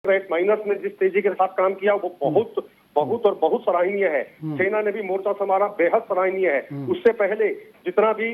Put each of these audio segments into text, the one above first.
Rate miners ने जिस तेजी के साथ काम किया वो बहुत बहुत और बहुत सराहनीय है। सेना ने भी मोर्चा संभाला, बेहद सराहनीय है। उससे पहले जितना भी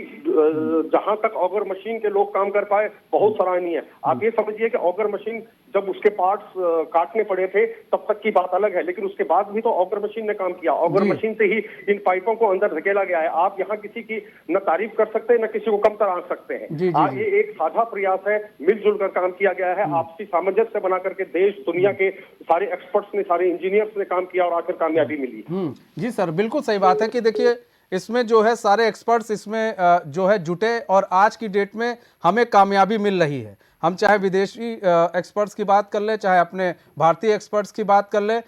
जहां तक ऑगर मशीन के लोग काम कर पाए, बहुत सराहनीय है। आप ये समझिए कि ऑगर मशीन जब उसके पार्ट्स काटने पड़े थे तब तक की बात अलग है, लेकिन उसके बाद भी तो ऑगर मशीन ने काम किया। ऑगर मशीन से ही इन पाइपों को अंदर धकेला गया है। आप यहाँ किसी की न तारीफ कर सकते हैं, न किसी को कमतर आंक सकते हैं। आज ये एक साझा प्रयास है, मिलजुल कर काम किया गया है, आपसी सामंजस्य बना करके देश दुनिया के सारे एक्सपर्ट्स ने, सारे इंजीनियर्स ने काम किया और आखिर कामयाबी मिली। जी सर, बिल्कुल सही बात है कि देखिए इसमें जो है सारे एक्सपर्ट्स इसमें जो है जुटे और आज की डेट में हमें कामयाबी मिल रही है। हम चाहे विदेशी एक्सपर्ट्स की बात कर ले, चाहे अपने भारतीय एक्सपर्ट्स की बात कर ले,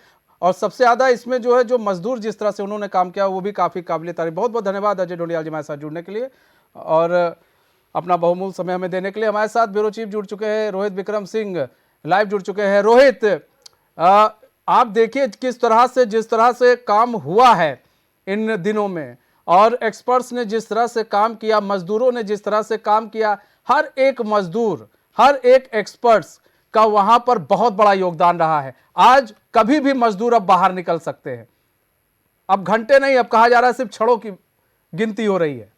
और सबसे ज़्यादा इसमें जो है जो मजदूर जिस तरह से उन्होंने काम किया वो भी काफ़ी काबिल तारीफ। बहुत बहुत धन्यवाद अजय ढोंडियाल जी हमारे साथ जुड़ने के लिए और अपना बहुमूल्य समय हमें देने के लिए। हमारे साथ ब्यूरो चीफ जुड़ चुके हैं, रोहित विक्रम सिंह लाइव जुड़ चुके हैं। रोहित, आप देखिए किस तरह से जिस तरह से काम हुआ है इन दिनों में, और एक्सपर्ट्स ने जिस तरह से काम किया, मजदूरों ने जिस तरह से काम किया, हर एक मजदूर, हर एक एक्सपर्ट्स का वहां पर बहुत बड़ा योगदान रहा है। आज कभी भी मजदूर अब बाहर निकल सकते हैं। अब घंटे नहीं, अब कहा जा रहा है सिर्फ छड़ों की गिनती हो रही है।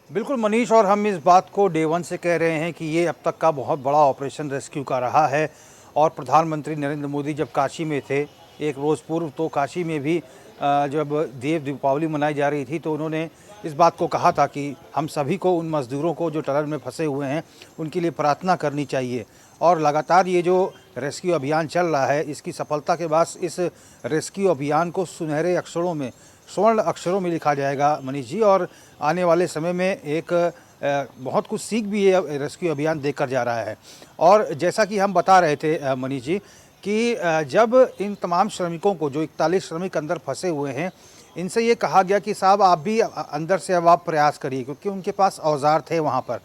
बिल्कुल मनीष, और हम इस बात को डे वन से कह रहे हैं कि ये अब तक का बहुत बड़ा ऑपरेशन रेस्क्यू का रहा है। और प्रधानमंत्री नरेंद्र मोदी जब काशी में थे एक रोज़ पूर्व, तो काशी में भी जब देव दीपावली मनाई जा रही थी तो उन्होंने इस बात को कहा था कि हम सभी को उन मज़दूरों को जो टनल में फंसे हुए हैं उनके लिए प्रार्थना करनी चाहिए। और लगातार ये जो रेस्क्यू अभियान चल रहा है, इसकी सफलता के बाद इस रेस्क्यू अभियान को सुनहरे अक्षरों में, स्वर्ण अक्षरों में लिखा जाएगा मनीष जी। और आने वाले समय में एक बहुत कुछ सीख भी ये रेस्क्यू अभियान देकर जा रहा है। और जैसा कि हम बता रहे थे मनीष जी कि जब इन तमाम श्रमिकों को, जो 41 श्रमिक अंदर फंसे हुए हैं, इनसे ये कहा गया कि साहब आप भी अंदर से अब आप प्रयास करिए, क्योंकि उनके पास औजार थे वहाँ पर।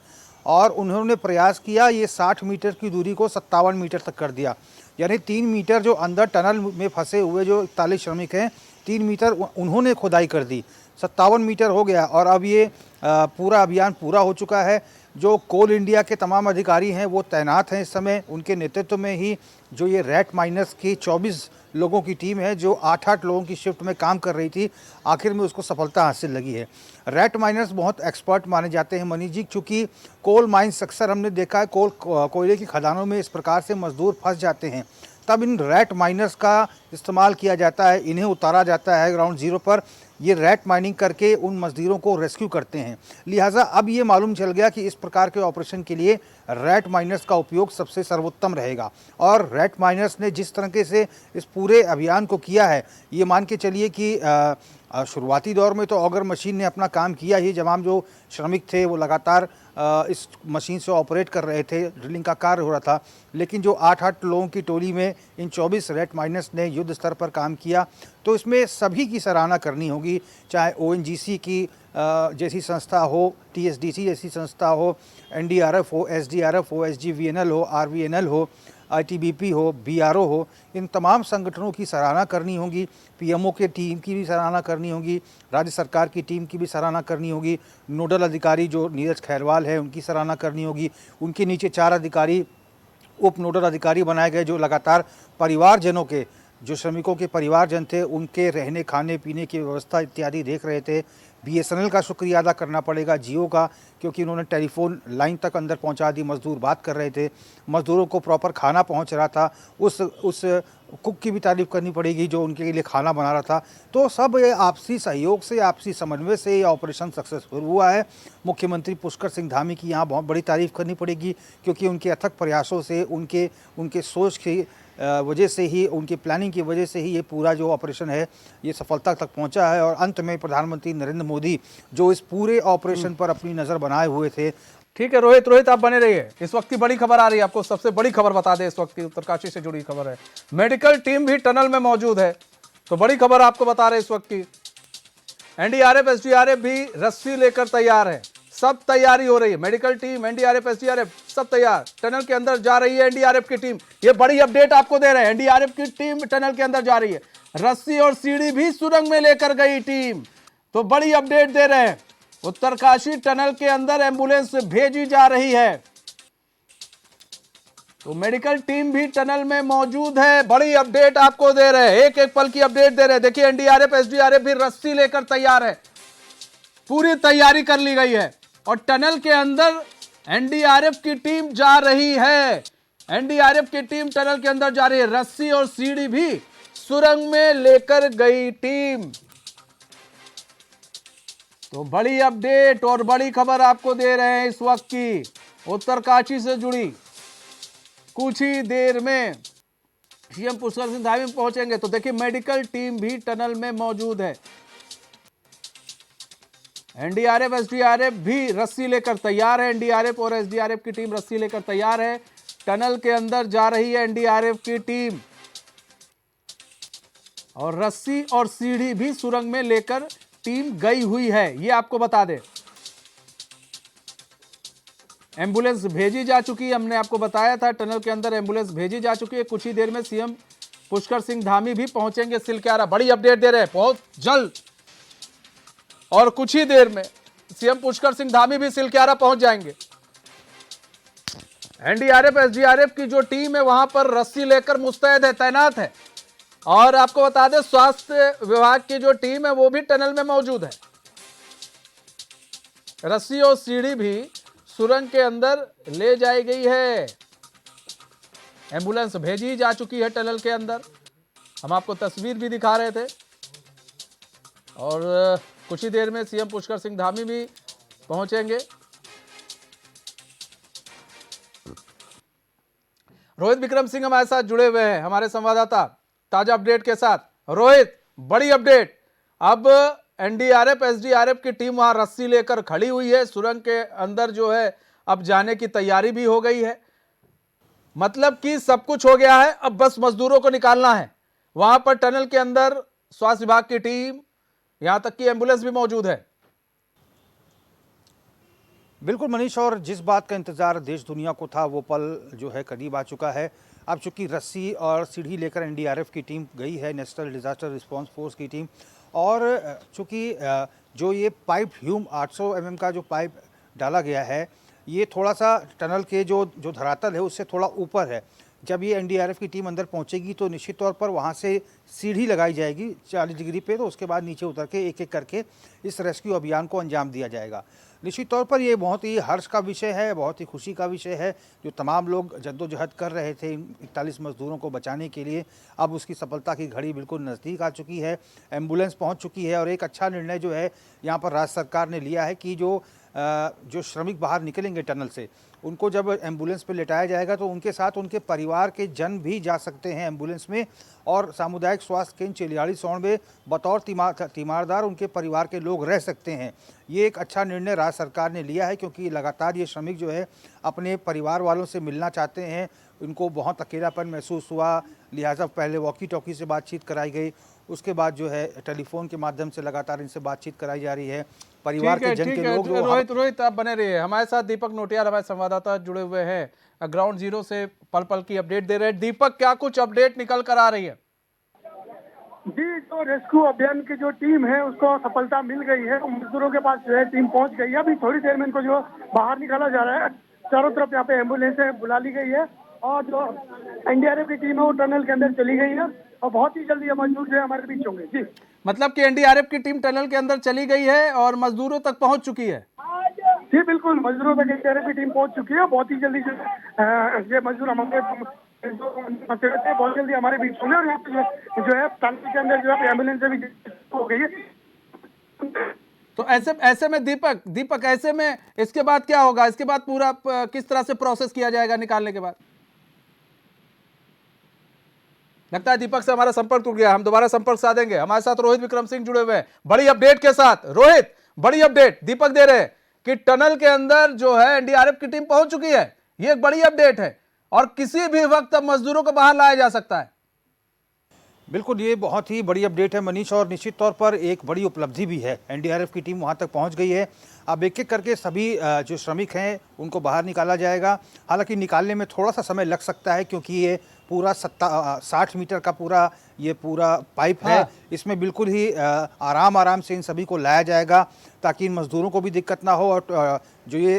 और उन्होंने प्रयास किया, ये 60 मीटर की दूरी को 57 मीटर तक कर दिया। यानी 3 मीटर जो अंदर टनल में फंसे हुए जो 41 श्रमिक हैं, 3 मीटर उन्होंने खुदाई कर दी, 57 मीटर हो गया। और अब ये पूरा अभियान पूरा हो चुका है। जो कोल इंडिया के तमाम अधिकारी हैं वो तैनात हैं इस समय, उनके नेतृत्व में ही जो ये रैट माइनर्स की 24 लोगों की टीम है जो 8-8 लोगों की शिफ्ट में काम कर रही थी, आखिर में उसको सफलता हासिल लगी है। रैट माइनर्स बहुत एक्सपर्ट माने जाते हैं मनीष जी, क्योंकि कोल माइंस अक्सर हमने देखा है कोयले की खदानों में इस प्रकार से मजदूर फंस जाते हैं, तब इन रैट माइनर्स का इस्तेमाल किया जाता है, इन्हें उतारा जाता है ग्राउंड जीरो पर। ये रैट माइनिंग करके उन मजदूरों को रेस्क्यू करते हैं। लिहाजा अब ये मालूम चल गया कि इस प्रकार के ऑपरेशन के लिए रैट माइनर्स का उपयोग सबसे सर्वोत्तम रहेगा। और रैट माइनर्स ने जिस तरीके से इस पूरे अभियान को किया है, ये मान के चलिए कि शुरुआती दौर में तो ऑगर मशीन ने अपना काम किया ही, जब हम जो श्रमिक थे वो लगातार इस मशीन से ऑपरेट कर रहे थे, ड्रिलिंग का कार्य हो रहा था। लेकिन जो 8-8 लोगों की टोली में इन 24 रैट माइनर्स ने युद्ध स्तर पर काम किया, तो इसमें सभी की सराहना करनी होगी, चाहे ONGC की जैसी संस्था हो, TSDC जैसी संस्था हो, NDRF हो, SDRF हो, SGVNL हो, RVNL हो, ITBP हो, BRO हो, इन तमाम संगठनों की सराहना करनी होगी। PMO के टीम की भी सराहना करनी होगी, राज्य सरकार की टीम की भी सराहना करनी होगी, नोडल अधिकारी जो नीरज खैरवाल है उनकी सराहना करनी होगी। उनके नीचे 4 अधिकारी उप नोडल अधिकारी बनाए गए जो लगातार परिवारजनों के, जो श्रमिकों के परिवारजन थे, उनके रहने खाने पीने की व्यवस्था इत्यादि देख रहे थे। BSNL का शुक्रिया अदा करना पड़ेगा, जियो का, क्योंकि उन्होंने टेलीफोन लाइन तक अंदर पहुंचा दी, मजदूर बात कर रहे थे, मजदूरों को प्रॉपर खाना पहुंच रहा था। उस कुक की भी तारीफ करनी पड़ेगी जो उनके लिए खाना बना रहा था। तो सब ये आपसी सहयोग से, आपसी समन्वय से ये ऑपरेशन सक्सेसफुल हुआ है। मुख्यमंत्री पुष्कर सिंह धामी की यहाँ बहुत बड़ी तारीफ करनी पड़ेगी, क्योंकि उनके अथक प्रयासों से, उनके सोच की वजह से ही, उनकी प्लानिंग की वजह से ही ये पूरा जो ऑपरेशन है ये सफलता तक पहुंचा है। और अंत में प्रधानमंत्री नरेंद्र मोदी जो इस पूरे ऑपरेशन पर अपनी नज़र बनाए हुए थे। ठीक है रोहित आप बने रहिए। इस वक्त की बड़ी खबर आ रही है, आपको सबसे बड़ी खबर बता दें, इस वक्त की उत्तरकाशी से जुड़ी खबर है। मेडिकल टीम भी टनल में मौजूद है, तो बड़ी खबर आपको बता रहे इस वक्त की। NDRF SDRF भी रस्सी लेकर तैयार है, सब तैयारी हो रही है। मेडिकल टीम, NDRF SDRF सब तैयार, टनल के अंदर जा रही है NDRF की टीम। ये बड़ी अपडेट आपको दे रहे हैं, NDRF की टीम टनल के अंदर जा रही है, रस्सी और सीढ़ी भी सुरंग में लेकर गई टीम। तो बड़ी अपडेट दे रहे हैं, उत्तरकाशी टनल के अंदर एम्बुलेंस भेजी जा रही है। तो मेडिकल टीम भी टनल में मौजूद है। बड़ी अपडेट आपको दे रहे हैं, एक एक पल की अपडेट दे रहे हैं। देखिए एनडीआरएफ एसडीआरएफ भी रस्सी लेकर तैयार है, पूरी तैयारी कर ली गई है और टनल के अंदर एनडीआरएफ की टीम जा रही है। एनडीआरएफ की टीम टनल के अंदर जा रही है, रस्सी और सीढ़ी भी सुरंग में लेकर गई टीम। तो बड़ी अपडेट और बड़ी खबर आपको दे रहे हैं इस वक्त की, उत्तरकाशी से जुड़ी। कुछ ही देर में सीएम पुष्कर सिंह धामी पहुंचेंगे। तो देखिए मेडिकल टीम भी टनल में मौजूद है। एनडीआरएफ एसडीआरएफ भी रस्सी लेकर तैयार है। एनडीआरएफ और एसडीआरएफ की टीम रस्सी लेकर तैयार है। टनल के अंदर जा रही है एनडीआरएफ की टीम और रस्सी और सीढ़ी भी सुरंग में लेकर टीम गई हुई है, ये आपको बता दें। एम्बुलेंस भेजी जा चुकी है, हमने आपको बताया था टनल के अंदर एम्बुलेंस भेजी जा चुकी है। कुछ ही देर में सीएम पुष्कर सिंह धामी भी पहुंचेंगे सिलक्यारा। बड़ी अपडेट दे रहे हैं, बहुत जल्द और कुछ ही देर में सीएम पुष्कर सिंह धामी भी सिलक्यारा पहुंच जाएंगे। एनडीआरएफ एसडीआरएफ की जो टीम है वहां पर रस्सी लेकर मुस्तैद है, तैनात है। और आपको बता दें स्वास्थ्य विभाग की जो टीम है वो भी टनल में मौजूद है। रस्सी और सीढ़ी भी सुरंग के अंदर ले जाई गई है। एम्बुलेंस भेजी जा चुकी है टनल के अंदर, हम आपको तस्वीर भी दिखा रहे थे। और कुछ ही देर में सीएम पुष्कर सिंह धामी भी पहुंचेंगे। रोहित विक्रम सिंह हमारे साथ जुड़े हुए हैं, हमारे संवाददाता, ताजा अपडेट के साथ। रोहित, बड़ी अपडेट, अब एनडीआरएफ एसडीआरएफ की टीम वहां रस्सी लेकर खड़ी हुई है। सुरंग के अंदर जो है अब जाने की तैयारी भी हो गई है, मतलब कि सब कुछ हो गया है, अब बस मजदूरों को निकालना है। वहां पर टनल के अंदर स्वास्थ्य विभाग की टीम, यहां तक कि एम्बुलेंस भी मौजूद है। बिल्कुल मनीष, और जिस बात का इंतजार देश दुनिया को था वो पल जो है करीब आ चुका है। अब चूंकि रस्सी और सीढ़ी लेकर एनडीआरएफ की टीम गई है, नेशनल डिजास्टर रिस्पांस फोर्स की टीम, और चूंकि जो ये पाइप ह्यूम 800 mm का जो पाइप डाला गया है, ये थोड़ा सा टनल के जो धरातल है उससे थोड़ा ऊपर है। जब ये एनडीआरएफ की टीम अंदर पहुंचेगी तो निश्चित तौर पर वहां से सीढ़ी लगाई जाएगी 40 डिग्री पे, तो उसके बाद नीचे उतर के एक एक करके इस रेस्क्यू अभियान को अंजाम दिया जाएगा। निश्चित तौर पर ये बहुत ही हर्ष का विषय है, बहुत ही खुशी का विषय है। जो तमाम लोग जद्दोजहद कर रहे थे इन 41 मजदूरों को बचाने के लिए, अब उसकी सफलता की घड़ी बिल्कुल नज़दीक आ चुकी है। एम्बुलेंस पहुंच चुकी है और एक अच्छा निर्णय जो है यहाँ पर राज्य सरकार ने लिया है कि जो श्रमिक बाहर निकलेंगे टनल से, उनको जब एम्बुलेंस पे लेटाया जाएगा तो उनके साथ उनके परिवार के जन भी जा सकते हैं एम्बुलेंस में। और सामुदायिक स्वास्थ्य केंद्र चिलियाड़ी सौड़ में बतौर तीमारदार उनके परिवार के लोग रह सकते हैं। ये एक अच्छा निर्णय राज्य सरकार ने लिया है, क्योंकि लगातार ये श्रमिक जो है अपने परिवार वालों से मिलना चाहते हैं। उनको बहुत अकेलापन महसूस हुआ, लिहाजा पहले वॉकी टॉकी से बातचीत कराई गई, उसके बाद जो है टेलीफोन के माध्यम से लगातार इनसे बातचीत कराई जा रही है। परिवार के जन के लोग रोहित आप बने रहिए हमारे साथ। दीपक नोटियाल हमारे संवाददाता जुड़े हुए हैं ग्राउंड जीरो से, पल पल की अपडेट दे रहे हैं। दीपक, क्या कुछ अपडेट निकल कर आ रही है? जी, जो रेस्क्यू अभियान की जो टीम है उसको सफलता मिल गई है, मजदूरों के पास जो है टीम पहुंच गई है। अभी थोड़ी देर में इनको जो बाहर निकाला जा रहा है। चारों तरफ यहाँ पे एम्बुलेंसें बुला ली गई है और जो एनडीआरएफ की टीम है वो टनल के अंदर चली गई है और बहुत ही जल्दी ये मजदूर जो है हमारे बीच होंगे। जी, मतलब कि एनडीआरएफ की टीम टनल के अंदर चली गई है और मजदूरों तक पहुंच चुकी है। जी बिल्कुल, मजदूरों तक एनडीआरएफ की टीम पहुंच चुकी है। बहुत ही जल्दी जो ये मजदूर हमारे बहुत जल्दी हमारे बीच होंगे और जो है टनल के अंदर जो है एम्बुलेंस भी हो गई है। तो ऐसे में दीपक ऐसे में इसके बाद क्या होगा? इसके बाद पूरा किस तरह से प्रोसेस किया जाएगा निकालने के बाद? लगता है दीपक से हमारा संपर्क टूट गया, हम दोबारा संपर्क साधेंगे। हमारे साथ रोहित विक्रम सिंह जुड़े हुए हैं बड़ी अपडेट के साथ। रोहित, बड़ी अपडेट दीपक दे रहे हैं कि टनल के अंदर जो है एनडीआरएफ की टीम पहुंच चुकी है। ये एक बड़ी अपडेट है और किसी भी वक्त अब मजदूरों को बाहर लाया जा सकता है। बिल्कुल, ये बहुत ही बड़ी अपडेट है मनीष, और निश्चित तौर पर एक बड़ी उपलब्धि भी है। एनडीआरएफ की टीम वहां तक पहुंच गई है। अब एक एक करके सभी जो श्रमिक हैं उनको बाहर निकाला जाएगा। हालांकि निकालने में थोड़ा सा समय लग सकता है, क्योंकि ये पूरा 60 मीटर का ये पूरा पाइप है। इसमें बिल्कुल ही आराम से इन सभी को लाया जाएगा ताकि इन मजदूरों को भी दिक्कत ना हो और जो ये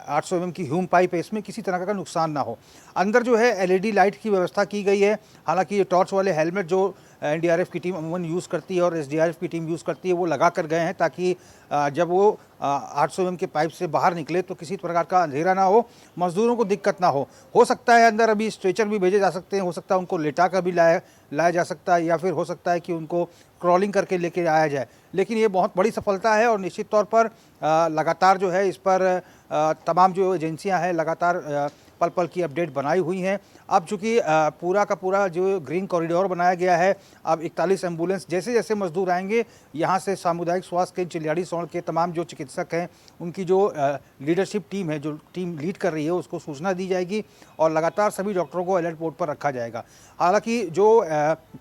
800 mm की ह्यूम पाइप है, इसमें किसी तरह का नुकसान ना हो। अंदर जो है एलईडी लाइट की व्यवस्था की गई है। हालांकि ये टॉर्च वाले हेलमेट जो एनडीआरएफ की टीम अमूमन यूज़ करती है और एसडीआरएफ की टीम यूज़ करती है वो लगा कर गए हैं, ताकि जब वो 800 mm के पाइप से बाहर निकले तो किसी प्रकार का अंधेरा ना हो, मजदूरों को दिक्कत ना हो सकता है अंदर अभी स्ट्रेचर भी भेजे जा सकते हैं, हो सकता है उनको लेटा कर भी लाया जा सकता है, या फिर हो सकता है कि उनको क्रॉलिंग करके लेके आया जाए। लेकिन ये बहुत बड़ी सफलता है और निश्चित तौर पर लगातार जो है इस पर तमाम जो एजेंसियां हैं लगातार पल पल की अपडेट बनाई हुई हैं। अब चूँकि पूरा का पूरा जो ग्रीन कॉरिडोर बनाया गया है, अब 41 एम्बुलेंस जैसे जैसे मजदूर आएंगे यहाँ से सामुदायिक स्वास्थ्य केंद्र चिलियाड़ीसौड़ के तमाम जो चिकित्सक हैं उनकी जो लीडरशिप टीम है, जो टीम लीड कर रही है, उसको सूचना दी जाएगी और लगातार सभी डॉक्टरों को अलर्ट मोड पर रखा जाएगा। हालांकि जो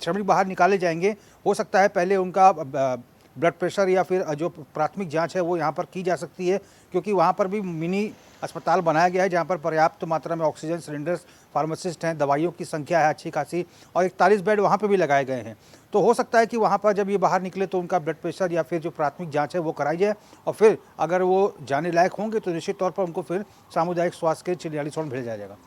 श्रमिक बाहर निकाले जाएंगे हो सकता है पहले उनका ब्लड प्रेशर या फिर जो प्राथमिक जांच है वो यहाँ पर की जा सकती है, क्योंकि वहाँ पर भी मिनी अस्पताल बनाया गया है जहाँ पर पर्याप्त मात्रा में ऑक्सीजन सिलेंडर्स, फार्मासिस्ट हैं, दवाइयों की संख्या है अच्छी खासी और 41 बेड वहाँ पर भी लगाए गए हैं। तो हो सकता है कि वहाँ पर जब ये बाहर निकले तो उनका ब्लड प्रेशर या फिर जो प्राथमिक जाँच है वो कराई जाए और फिर अगर वो जाने लायक होंगे तो निश्चित तौर पर उनको फिर सामुदायिक स्वास्थ्य केंद्र चिलियाड़ीसौड़ भेजा जाएगा।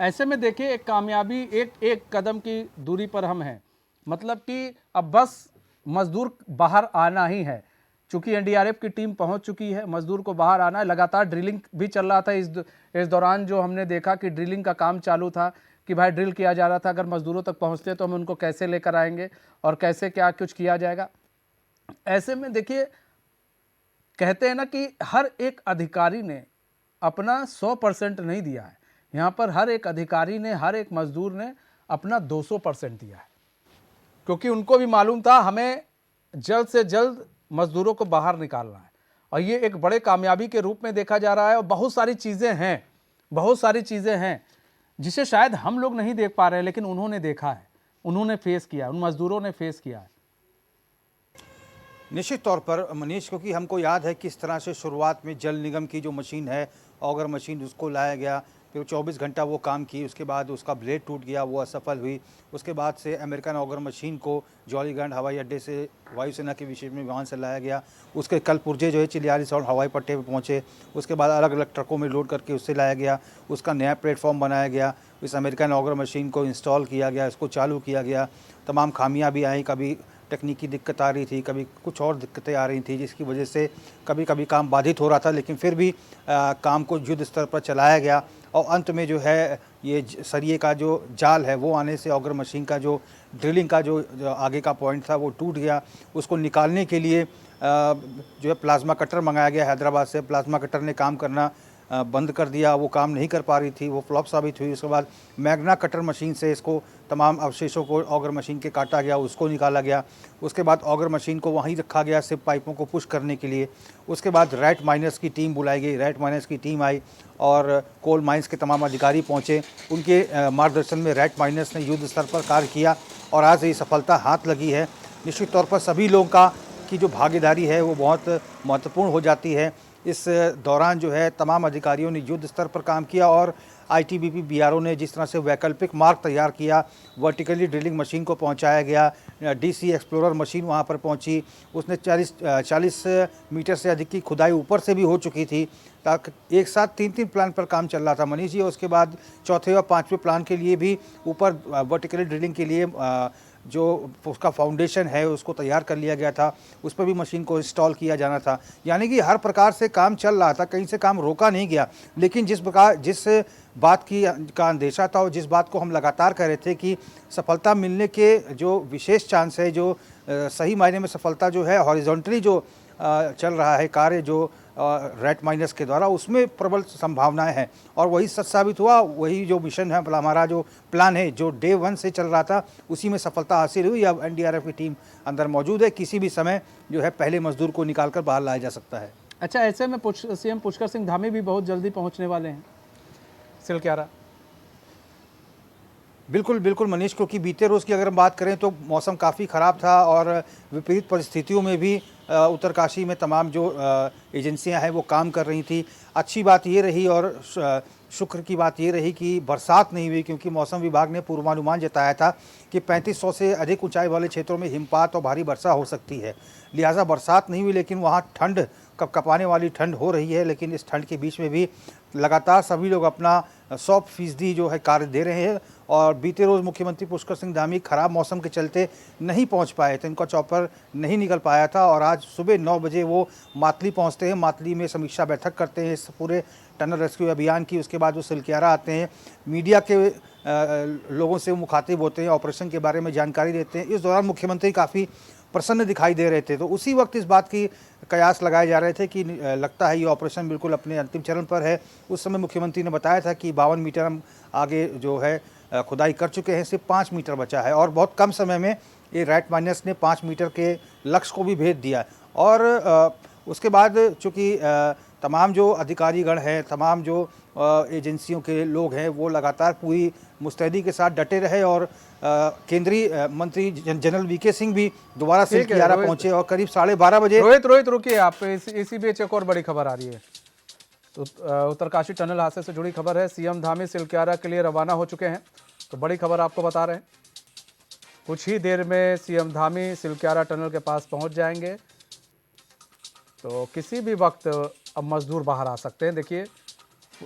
ऐसे में देखिए एक कामयाबी एक कदम की दूरी पर हम हैं, मतलब कि अब बस मजदूर बाहर आना ही है। चूंकि एनडीआरएफ की टीम पहुंच चुकी है, मजदूर को बाहर आना है। लगातार ड्रिलिंग भी चल रहा था इस दौरान, जो हमने देखा कि ड्रिलिंग का काम चालू था कि भाई ड्रिल किया जा रहा था, अगर मजदूरों तक पहुंचते तो हम उनको कैसे लेकर आएंगे और कैसे क्या कुछ किया जाएगा। ऐसे में देखिए कहते हैं ना कि हर एक अधिकारी ने अपना 100% नहीं दिया है, यहाँ पर हर एक अधिकारी ने, हर एक मजदूर ने अपना 200% दिया है, क्योंकि उनको भी मालूम था हमें जल्द से जल्द मजदूरों को बाहर निकालना है और ये एक बड़े कामयाबी के रूप में देखा जा रहा है। और बहुत सारी चीज़ें हैं जिसे शायद हम लोग नहीं देख पा रहे हैं, लेकिन उन्होंने देखा है, उन्होंने फेस किया, उन मजदूरों ने फेस किया है। निश्चित तौर पर मनीष, क्योंकि हमको याद है किस तरह से शुरुआत में जल निगम की जो मशीन है, ऑगर मशीन, उसको लाया गया, फिर 24 घंटा वो काम की, उसके बाद उसका ब्लेड टूट गया, वो असफल हुई। उसके बाद से अमेरिकन ऑगर मशीन को जॉलीग्रांट हवाई अड्डे से वायुसेना के विशेष में विमान से लाया गया। उसके कल पुर्जे जो है चिलियाड़ीसौड़ हवाई पट्टे पे पहुँचे, उसके बाद अलग अलग ट्रकों में लोड करके उससे लाया गया, उसका नया प्लेटफॉर्म बनाया गया, इस अमेरिकन ऑगर मशीन को इंस्टॉल किया गया, इसको चालू किया गया। तमाम खामियाँ भी आई, कभी तकनीकी दिक्कत आ रही थी, कभी कुछ और दिक्कतें आ रही थी, जिसकी वजह से कभी कभी काम बाधित हो रहा था, लेकिन फिर भी काम को युद्ध स्तर पर चलाया गया और अंत में जो है ये सरिये का जो जाल है वो आने से ऑगर मशीन का जो ड्रिलिंग का जो आगे का पॉइंट था वो टूट गया। उसको निकालने के लिए जो है प्लाज्मा कटर मंगाया गया हैदराबाद से। प्लाज्मा कटर ने काम करना बंद कर दिया, वो काम नहीं कर पा रही थी, वो फ्लॉप साबित हुई। उसके बाद मैग्ना कटर मशीन से इसको तमाम अवशेषों को ऑगर मशीन के काटा गया, उसको निकाला गया। उसके बाद ऑगर मशीन को वहीं रखा गया सिप पाइपों को पुश करने के लिए। उसके बाद रैट माइनर्स की टीम बुलाई गई, रैट माइनर्स की टीम आई और कोल माइंस के तमाम अधिकारी पहुँचे। उनके मार्गदर्शन में रैट माइनर्स ने युद्ध स्तर पर कार्य किया और आज ये सफलता हाथ लगी है। निश्चित तौर पर सभी लोगों की जो भागीदारी है वो बहुत महत्वपूर्ण हो जाती है। इस दौरान जो है तमाम अधिकारियों ने युद्ध स्तर पर काम किया और आईटीबीपी बीआरओ ने जिस तरह से वैकल्पिक मार्ग तैयार किया, वर्टिकली ड्रिलिंग मशीन को पहुंचाया गया, डीसी एक्सप्लोरर मशीन वहां पर पहुंची, उसने 40 मीटर से अधिक की खुदाई ऊपर से भी हो चुकी थी। ताकि एक साथ 3 प्लान पर काम चल रहा था मनीष जी। उसके बाद चौथे और 5वें प्लान के लिए भी ऊपर वर्टिकली ड्रिलिंग के लिए जो उसका फाउंडेशन है उसको तैयार कर लिया गया था, उस पर भी मशीन को इंस्टॉल किया जाना था। यानी कि हर प्रकार से काम चल रहा था, कहीं से काम रोका नहीं गया। लेकिन जिस बात का अंदेशा था और जिस बात को हम लगातार कह रहे थे कि सफलता मिलने के जो विशेष चांस है, जो सही मायने में सफलता जो है हॉरिजॉन्टली जो चल रहा है कार्य जो रैट माइनर्स के द्वारा, उसमें प्रबल संभावनाएं हैं और वही सच साबित हुआ। वही जो मिशन है, हमारा जो प्लान है जो डे 1 से चल रहा था, उसी में सफलता हासिल हुई। अब एनडीआरएफ की टीम अंदर मौजूद है, किसी भी समय जो है पहले मजदूर को निकाल कर बाहर लाया जा सकता है। अच्छा, ऐसे में सीएम पुष्कर सिंह धामी भी बहुत जल्दी पहुँचने वाले हैं सिलक्यारा। बिल्कुल बिल्कुल मनीष, क्योंकि बीते रोज़ की अगर हम बात करें तो मौसम काफ़ी ख़राब था और विपरीत परिस्थितियों में भी उत्तरकाशी में तमाम जो एजेंसियां हैं वो काम कर रही थी। अच्छी बात ये रही और शुक्र की बात ये रही कि बरसात नहीं हुई, क्योंकि मौसम विभाग ने पूर्वानुमान जताया था कि 3500 से अधिक ऊंचाई वाले क्षेत्रों में हिमपात और भारी वर्षा हो सकती है। लिहाजा बरसात नहीं हुई, लेकिन वहाँ ठंड कपकपाने वाली ठंड हो रही है, लेकिन इस ठंड के बीच में भी लगातार सभी लोग अपना 100% जो है कार्य दे रहे हैं। और बीते रोज़ मुख्यमंत्री पुष्कर सिंह धामी खराब मौसम के चलते नहीं पहुंच पाए थे, इनका चॉपर नहीं निकल पाया था और आज सुबह 9 बजे वो मातली पहुंचते हैं। मातली में समीक्षा बैठक करते हैं इस पूरे टनल रेस्क्यू अभियान की। उसके बाद वो सिलक्यारा आते हैं, मीडिया के लोगों से मुखातिब होते हैं, ऑपरेशन के बारे में जानकारी देते हैं। इस दौरान मुख्यमंत्री काफ़ी प्रसन्न दिखाई दे रहे थे। तो उसी वक्त इस बात की कयास लगाए जा रहे थे कि लगता है ये ऑपरेशन बिल्कुल अपने अंतिम चरण पर है। उस समय मुख्यमंत्री ने बताया था कि 52 मीटर हम आगे जो है खुदाई कर चुके हैं, सिर्फ 5 मीटर बचा है और बहुत कम समय में ये रैट माइनस ने 5 मीटर के लक्ष्य को भी भेद दिया। और उसके बाद चूँकि तमाम जो अधिकारीगण हैं, तमाम जो एजेंसियों के लोग हैं, वो लगातार पूरी मुस्तैदी के साथ डटे रहे और केंद्रीय मंत्री जनरल वीके सिंह भी दोबारा सिलक्यारा पहुंचे और करीब 12:30 बजे। रोहित रुकिए आप, इसी बीच एक और बड़ी खबर आ रही है। तो उत्तरकाशी टनल हादसे से जुड़ी खबर है। सीएम धामी सिलक्यारा के लिए रवाना हो चुके हैं। तो बड़ी खबर आपको बता रहे हैं, कुछ ही देर में सीएम धामी सिलक्यारा टनल के पास पहुंच जाएंगे। तो किसी भी वक्त अब मजदूर बाहर आ सकते हैं। देखिए,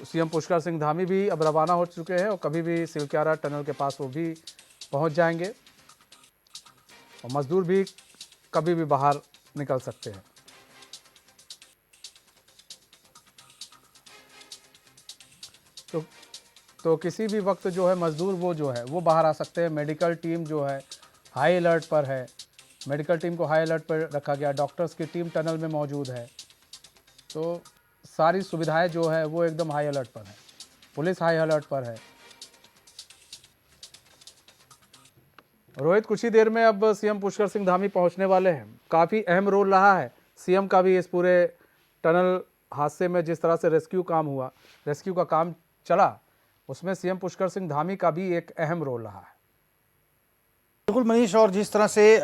सीएम पुष्कर सिंह धामी भी अब रवाना हो चुके हैं और कभी भी सिलक्यारा टनल के पास वो भी पहुंच जाएंगे और मजदूर भी कभी भी बाहर निकल सकते हैं। तो किसी भी वक्त जो है मजदूर वो बाहर आ सकते हैं। मेडिकल टीम जो है हाई अलर्ट पर है, मेडिकल टीम को हाई अलर्ट पर रखा गया। डॉक्टर्स की टीम टनल में मौजूद है। तो सारी सुविधाएं जो है वो एकदम हाई अलर्ट पर है। पुलिस हाई अलर्ट पर है। रोहित, कुछ ही देर में अब सीएम पुष्कर सिंह धामी पहुंचने वाले हैं। काफ़ी अहम रोल रहा है सीएम का भी इस पूरे टनल हादसे में। जिस तरह से रेस्क्यू का काम चला, उसमें सीएम पुष्कर सिंह धामी का भी एक अहम रोल रहा है। बिल्कुल मनीष, और जिस तरह से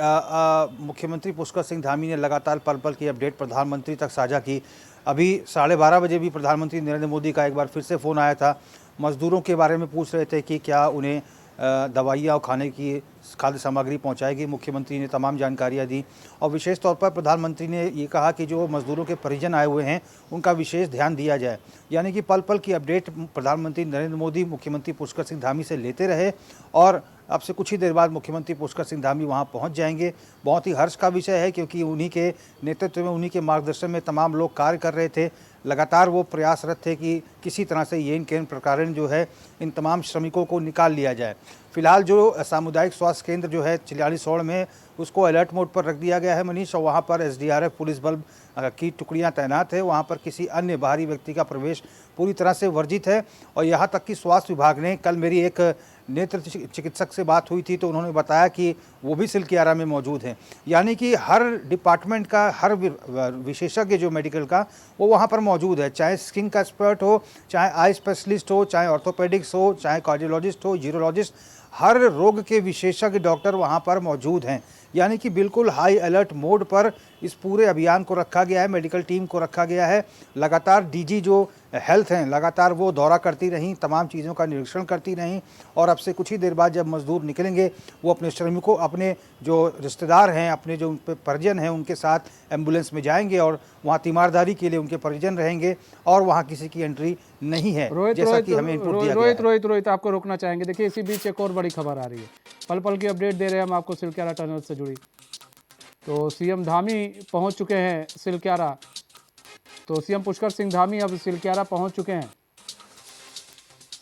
मुख्यमंत्री पुष्कर सिंह धामी ने लगातार पल पल की अपडेट प्रधानमंत्री तक साझा की। अभी 12:30 बजे भी प्रधानमंत्री नरेंद्र मोदी का एक बार फिर से फ़ोन आया था। मज़दूरों के बारे में पूछ रहे थे कि क्या उन्हें दवाइयाँ और खाने की खाद्य सामग्री पहुंचाएगी। मुख्यमंत्री ने तमाम जानकारियां दी और विशेष तौर पर प्रधानमंत्री ने ये कहा कि जो मज़दूरों के परिजन आए हुए हैं उनका विशेष ध्यान दिया जाए। यानी कि पल पल की अपडेट प्रधानमंत्री नरेंद्र मोदी मुख्यमंत्री पुष्कर सिंह धामी से लेते रहे और अब से कुछ ही देर बाद मुख्यमंत्री पुष्कर सिंह धामी वहां पहुंच जाएंगे। बहुत ही हर्ष का विषय है क्योंकि उन्हीं के नेतृत्व में, उन्हीं के मार्गदर्शन में तमाम लोग कार्य कर रहे थे। लगातार वो प्रयासरत थे कि किसी तरह से ये केंद्र प्रकारण जो है इन तमाम श्रमिकों को निकाल लिया जाए। फिलहाल जो सामुदायिक स्वास्थ्य केंद्र जो है चिलियालीसौड़ में, उसको अलर्ट मोड पर रख दिया गया है मनीष, और वहाँ पर एसडीआरएफ पुलिस बल की टुकड़ियाँ तैनात है। वहाँ पर किसी अन्य बाहरी व्यक्ति का प्रवेश पूरी तरह से वर्जित है। और यहाँ तक कि स्वास्थ्य विभाग ने, कल मेरी एक नेत्र चिकित्सक से बात हुई थी तो उन्होंने बताया कि वो भी सिलक्यारा में मौजूद हैं। यानी कि हर डिपार्टमेंट का, हर विशेषज्ञ जो मेडिकल का, वो वहाँ पर मौजूद है। चाहे स्किन का एक्सपर्ट हो, चाहे आई स्पेशलिस्ट हो, चाहे ऑर्थोपेडिक्स हो, चाहे कार्डियोलॉजिस्ट हो, यूरोलॉजिस्ट, हर रोग के विशेषज्ञ डॉक्टर वहाँ पर मौजूद हैं। यानी कि बिल्कुल हाई अलर्ट मोड पर इस पूरे अभियान को रखा गया है, मेडिकल टीम को रखा गया है। लगातार डीजी जो हेल्थ हैं, लगातार वो दौरा करती रहीं, तमाम चीज़ों का निरीक्षण करती रहीं और अब से कुछ ही देर बाद जब मजदूर निकलेंगे वो अपने श्रमिकों, अपने जो रिश्तेदार हैं, अपने जो परिजन हैं, उनके साथ एम्बुलेंस में जाएंगे और वहाँ तीमारदारी के लिए उनके परिजन रहेंगे और वहाँ किसी की एंट्री नहीं है, जैसा कि हमें इनपुट दिया गया है। रोहित, आपको रोकना चाहेंगे। देखिए, इसी बीच एक और बड़ी खबर आ रही है, पल पल की अपडेट दे रहे हैं हम आपको सिलक्यारा टनल से जुड़ी। तो सीएम धामी पहुंच चुके हैं सिलक्यारा। तो सीएम पुष्कर सिंह धामी अब सिलक्यारा पहुंच चुके हैं।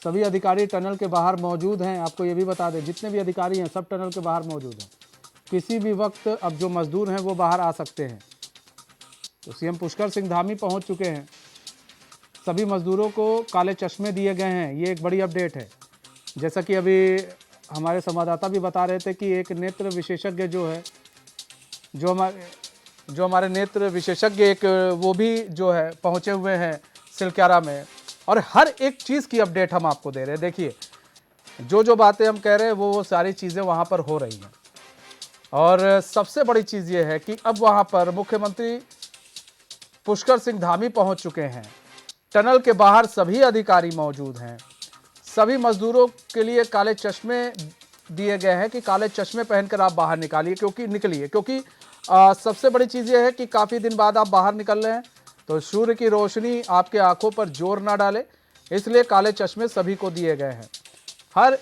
सभी अधिकारी टनल के बाहर मौजूद हैं। आपको ये भी बता दें, जितने भी अधिकारी हैं सब टनल के बाहर मौजूद हैं। किसी भी वक्त अब जो मजदूर हैं वो बाहर आ सकते हैं। तो सीएम पुष्कर सिंह धामी पहुंच चुके हैं। सभी मजदूरों को काले चश्मे दिए गए हैं। ये एक बड़ी अपडेट है। जैसा कि अभी हमारे संवाददाता भी बता रहे थे कि एक नेत्र विशेषज्ञ जो है, जो हमारे नेत्र विशेषज्ञ एक वो भी जो है पहुंचे हुए हैं सिलक्यारा में और हर एक चीज़ की अपडेट हम आपको दे रहे हैं। देखिए, जो बातें हम कह रहे हैं वो सारी चीज़ें वहाँ पर हो रही हैं। और सबसे बड़ी चीज़ ये है कि अब वहाँ पर मुख्यमंत्री पुष्कर सिंह धामी पहुँच चुके हैं। टनल के बाहर सभी अधिकारी मौजूद हैं। सभी मजदूरों के लिए काले चश्मे दिए गए हैं कि काले चश्मे पहनकर आप बाहर निकलिए, क्योंकि सबसे बड़ी चीज़ ये है कि काफ़ी दिन बाद आप बाहर निकल रहे हैं। तो सूर्य की रोशनी आपके आंखों पर जोर ना डाले, इसलिए काले चश्मे सभी को दिए गए हैं। हर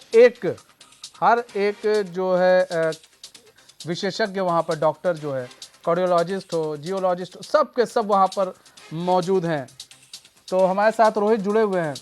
एक जो है विशेषज्ञ वहाँ पर, डॉक्टर जो है, कार्डियोलॉजिस्ट हो, जियोलॉजिस्ट हो, सब के सब वहाँ पर मौजूद हैं। तो हमारे साथ रोहित जुड़े हुए हैं।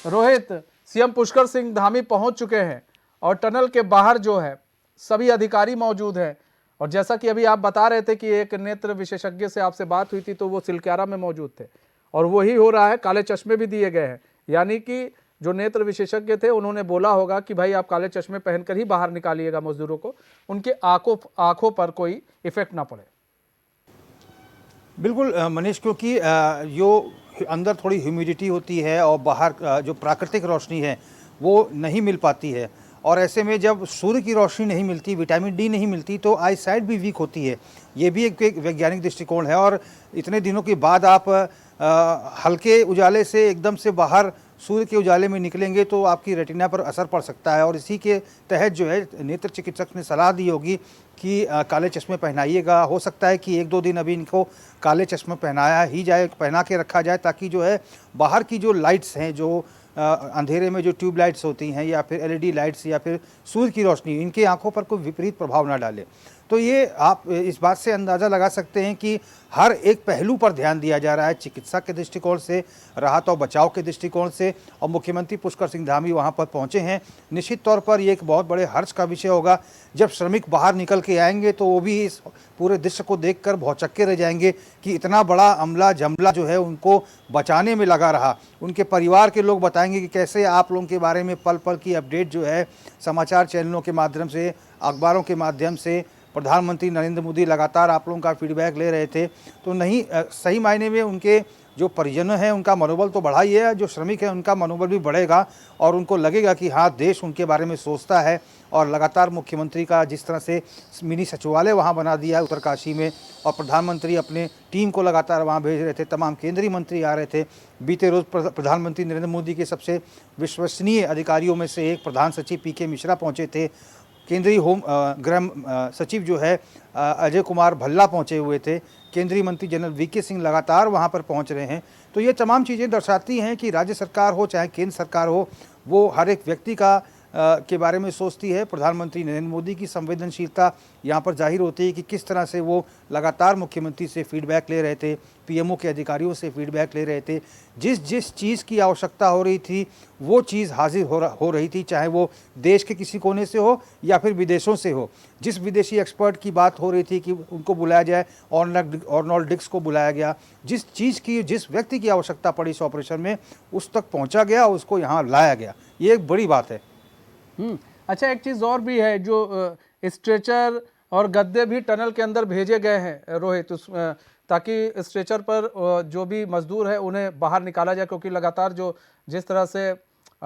रोहित, सीएम पुष्कर सिंह धामी पहुँच चुके हैं और टनल के बाहर जो है सभी अधिकारी मौजूद हैं। और जैसा कि अभी आप बता रहे थे कि एक नेत्र विशेषज्ञ से आपसे बात हुई थी, तो वो सिलक्यारा में मौजूद थे और वही हो रहा है। काले चश्मे भी दिए गए हैं, यानी कि जो नेत्र विशेषज्ञ थे उन्होंने बोला होगा कि भाई आप काले चश्मे पहनकर ही बाहर निकालिएगा मजदूरों को, उनके आंखों पर कोई इफेक्ट ना पड़े। बिल्कुल मनीष, क्योंकि जो अंदर थोड़ी ह्यूमिडिटी होती है और बाहर जो प्राकृतिक रोशनी है वो नहीं मिल पाती है, और ऐसे में जब सूर्य की रोशनी नहीं मिलती, विटामिन डी नहीं मिलती, तो आई साइट भी वीक होती है। ये भी एक वैज्ञानिक दृष्टिकोण है। और इतने दिनों के बाद आप हल्के उजाले से एकदम से बाहर सूर्य के उजाले में निकलेंगे तो आपकी रेटिना पर असर पड़ सकता है। और इसी के तहत जो है नेत्र चिकित्सक ने सलाह दी होगी कि काले चश्मे पहनाइएगा। हो सकता है कि 1-2 दिन अभी इनको काले चश्मे पहना के रखा जाए, ताकि जो है बाहर की जो लाइट्स हैं, जो अंधेरे में जो ट्यूब लाइट्स होती हैं या फिर एलईडी लाइट्स या फिर सूर्य की रोशनी, इनके आंखों पर कोई विपरीत प्रभाव ना डाले। तो ये आप इस बात से अंदाज़ा लगा सकते हैं कि हर एक पहलू पर ध्यान दिया जा रहा है, चिकित्सा के दृष्टिकोण से, राहत और बचाव के दृष्टिकोण से। और मुख्यमंत्री पुष्कर सिंह धामी वहाँ पर पहुँचे हैं। निश्चित तौर पर ये एक बहुत बड़े हर्ष का विषय होगा। जब श्रमिक बाहर निकल के आएंगे तो वो भी इस पूरे दृश्य को देखकर भौचक्के रह जाएंगे कि इतना बड़ा अमला जमला जो है उनको बचाने में लगा रहा। उनके परिवार के लोग बताएंगे कि कैसे आप लोगों के बारे में पल पल की अपडेट जो है समाचार चैनलों के माध्यम से, अखबारों के माध्यम से, प्रधानमंत्री नरेंद्र मोदी लगातार आप लोगों का फीडबैक ले रहे थे। तो नहीं, सही मायने में उनके जो परिजन हैं उनका मनोबल तो बढ़ा ही है, जो श्रमिक हैं उनका मनोबल भी बढ़ेगा और उनको लगेगा कि हाँ, देश उनके बारे में सोचता है। और लगातार मुख्यमंत्री का जिस तरह से मिनी सचिवालय वहाँ बना दिया है उत्तरकाशी में, और प्रधानमंत्री अपने टीम को लगातार वहाँ भेज रहे थे, तमाम केंद्रीय मंत्री आ रहे थे। बीते रोज़ प्रधानमंत्री नरेंद्र मोदी के सबसे विश्वसनीय अधिकारियों में से एक प्रधान सचिव पीके मिश्रा पहुँचे थे। केंद्रीय गृह सचिव जो है अजय कुमार भल्ला पहुंचे हुए थे। केंद्रीय मंत्री जनरल वीके सिंह लगातार वहां पर पहुंच रहे हैं। तो ये तमाम चीज़ें दर्शाती हैं कि राज्य सरकार हो चाहे केंद्र सरकार हो, वो हर एक व्यक्ति का के बारे में सोचती है। प्रधानमंत्री नरेंद्र मोदी की संवेदनशीलता यहाँ पर जाहिर होती है कि किस तरह से वो लगातार मुख्यमंत्री से फीडबैक ले रहे थे, पीएमओ के अधिकारियों से फीडबैक ले रहे थे। जिस चीज़ की आवश्यकता हो रही थी वो चीज़ हाजिर हो रही थी, चाहे वो देश के किसी कोने से हो या फिर विदेशों से हो। जिस विदेशी एक्सपर्ट की बात हो रही थी कि उनको बुलाया जाए, ऑर्नोल्ड डिक्स को बुलाया गया। जिस चीज़ की, जिस व्यक्ति की आवश्यकता पड़ी इस ऑपरेशन में, उस तक पहुँचा गया, उसको यहाँ लाया गया। ये एक बड़ी बात है। अच्छा, एक चीज़ और भी है, जो स्ट्रेचर और गद्दे भी टनल के अंदर भेजे गए हैं रोहित, ताकि स्ट्रेचर पर जो भी मजदूर है उन्हें बाहर निकाला जाए, क्योंकि लगातार जिस तरह से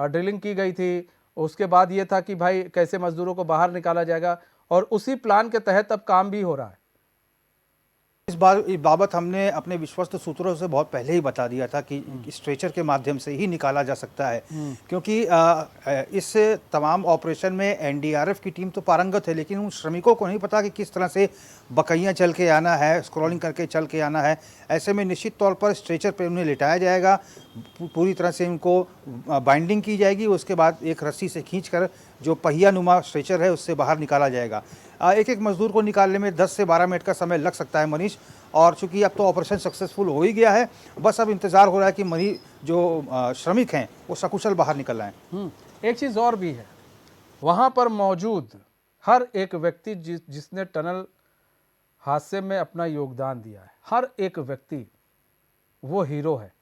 ड्रिलिंग की गई थी, उसके बाद ये था कि भाई कैसे मजदूरों को बाहर निकाला जाएगा, और उसी प्लान के तहत अब काम भी हो रहा है। इस बाबत हमने अपने विश्वस्त सूत्रों से बहुत पहले ही बता दिया था कि स्ट्रेचर के माध्यम से ही निकाला जा सकता है, क्योंकि इस तमाम ऑपरेशन में एनडीआरएफ की टीम तो पारंगत है, लेकिन उन श्रमिकों को नहीं पता कि किस तरह से बकैयाँ चल के आना है, स्क्रॉलिंग करके चल के आना है। ऐसे में निश्चित तौर पर स्ट्रेचर पर उन्हें लिटाया जाएगा, पूरी तरह से उनको बाइंडिंग की जाएगी, उसके बाद एक रस्सी से खींचकर जो पहिया नुमा स्ट्रेचर है उससे बाहर निकाला जाएगा। एक एक मजदूर को निकालने में 10 से 12 मिनट का समय लग सकता है मनीष, और चूंकि अब तो ऑपरेशन सक्सेसफुल हो ही गया है, बस अब इंतज़ार हो रहा है कि मरीज जो श्रमिक हैं वो सकुशल बाहर निकल आएँ। एक चीज़ और भी है, वहाँ पर मौजूद हर एक व्यक्ति जिसने टनल हादसे में अपना योगदान दिया है, हर एक व्यक्ति वो हीरो है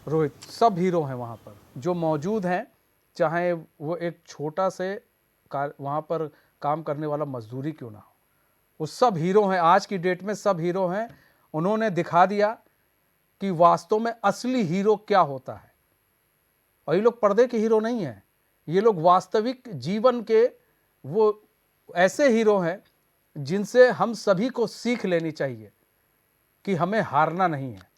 रोहित। सब हीरो हैं वहाँ पर जो मौजूद हैं, चाहे वो एक छोटा से वहाँ पर काम करने वाला मजदूरी क्यों ना हो, वो सब हीरो हैं। आज की डेट में सब हीरो हैं। उन्होंने दिखा दिया कि वास्तव में असली हीरो क्या होता है। और ये लोग पर्दे के हीरो नहीं हैं, ये लोग वास्तविक जीवन के वो ऐसे हीरो हैं जिनसे हम सभी को सीख लेनी चाहिए कि हमें हारना नहीं है।